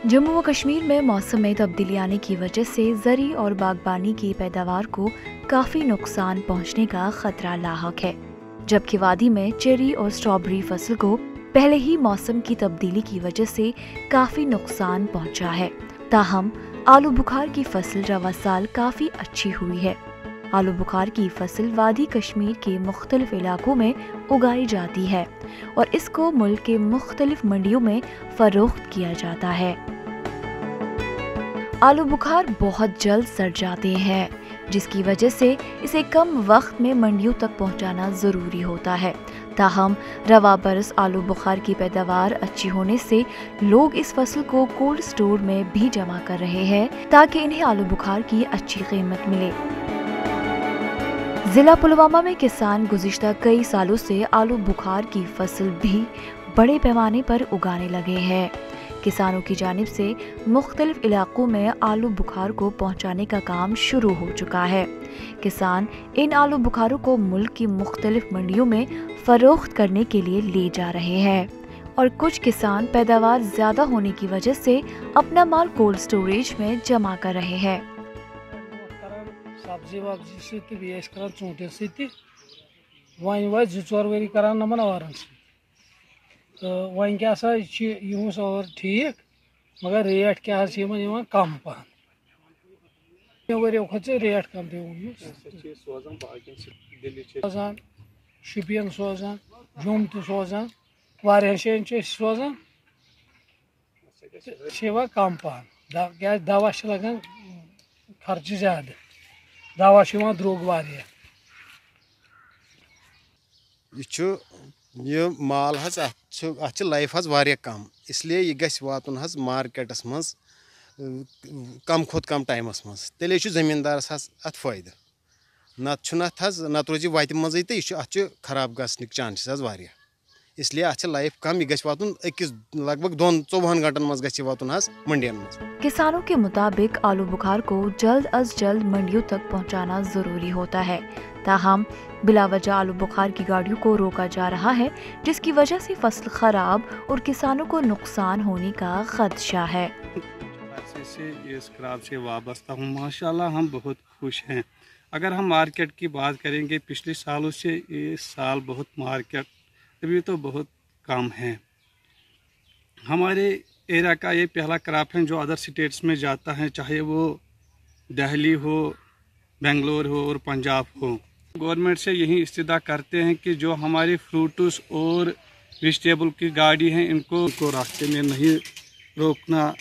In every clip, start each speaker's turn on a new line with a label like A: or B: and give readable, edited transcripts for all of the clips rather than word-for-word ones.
A: जम्मू व कश्मीर में मौसम में तब्दीली आने की वजह से ज़री और बागबानी की पैदावार को काफ़ी नुकसान पहुंचने का खतरा लाहक है, जबकि वादी में चेरी और स्ट्रॉबेरी फसल को पहले ही मौसम की तब्दीली की वजह से काफ़ी नुकसान पहुंचा है। ताहम आलू बुखार की फसल रवा साल काफ़ी अच्छी हुई है। आलू बुखार की फसल वादी कश्मीर के मुख्तलिफ इलाकों में उगाई जाती है और इसको मुल्क के मुख्तलिफ मंडियों में फरोख्त किया जाता है। आलू बुखार बहुत जल्द सड़ जाते हैं, जिसकी वजह से इसे कम वक्त में मंडियों तक पहुंचाना ज़रूरी होता है। ताहम रवा बरस आलू बुखार की पैदावार अच्छी होने से लोग इस फसल को कोल्ड स्टोर में भी जमा कर रहे हैं ताकि इन्हें आलू बुखार की अच्छी कीमत मिले। जिला पुलवामा में किसान गुज़िश्ता कई सालों से आलू बुखार की फसल भी बड़े पैमाने पर उगाने लगे हैं। किसानों की जानिब से मुख्तलिफ इलाकों में आलू बुखार को पहुंचाने का काम शुरू हो चुका है। किसान इन आलू बुखारों को मुल्क की मुख्तलिफ मंडियों में फरोख्त करने के लिए ले जा रहे हैं और कुछ किसान पैदावार ज़्यादा होने की वजह से अपना माल कोल्ड स्टोरेज में जमा कर रहे हैं।
B: सब्जी वब्जी सती ऊँटन सती वन वो 2-4 वरी करान नमन औरन तो वन क्या यहूस और ठीक मगर रेट क्या कम पहन वो खो रेट कम सोजान शुपियन सोजान जुम तो सोजान वारियान जायन सोजान कम पहन क्या दवा लगान खर्च ज्यादा दवा द्रोग वारिया
C: यह माल लाइफ वारिया कम इसलिए यह गस वातुन मार्केटस मज कम खोत कम टाइमस मज तेले जमींदारस अत फायदा नत रोज वत मज तो यह खराब गसनिक चांसेस वारिया इसलिए अच्छा लाइफ कम यह गस वातुन अकिस लगभग 2-4 घंटन मज गस वातुन मंडियन मज।
A: किसानों के मुताबिक आलू बुखार को जल्द अज जल्द मंडियों तक पहुंचाना जरूरी होता है। ताहम बिला वजह आलू बुखार की गाड़ियों को रोका जा रहा है, जिसकी वजह से फसल खराब और किसानों को नुकसान होने का खदशा है।
D: इस क्रॉप से वाबस्ता हूँ, माशाल्लाह हम बहुत खुश हैं। अगर हम मार्केट की बात करेंगे पिछले सालों से इस साल बहुत मार्केट अभी तो बहुत कम है। हमारे एरिया का ये पहला क्रॉप है जो अदर स्टेट्स में जाता है, चाहे वो दिल्ली हो, बेंगलोर हो और पंजाब हो। गवर्नमेंट से यही इस्तिदा करते हैं कि जो हमारी फ्रूट्स और वेजिटेबल की गाड़ी हैं इनको रास्ते में नहीं रोकना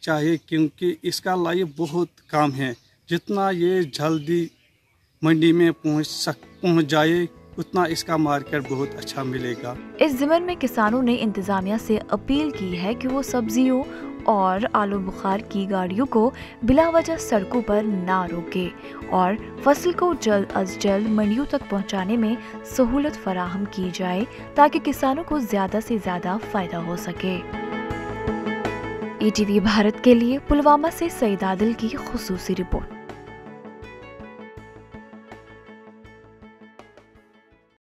D: चाहिए, क्योंकि इसका लाइफ बहुत कम है। जितना ये जल्दी मंडी में पहुंच जाए उतना इसका मार्केट बहुत अच्छा मिलेगा।
A: इस ज़िमन में किसानों ने इंतजामिया से अपील की है कि वो सब्जियों और आलू बुखार की गाड़ियों को बिला वजह सड़कों पर ना रोके और फसल को जल्द अज जल्द मंडियों तक पहुंचाने में सहूलत फराहम की जाए ताकि किसानों को ज़्यादा से ज़्यादा फायदा हो सके। ETV भारत के लिए पुलवामा से सईद आदिल की खुसूसी रिपोर्ट।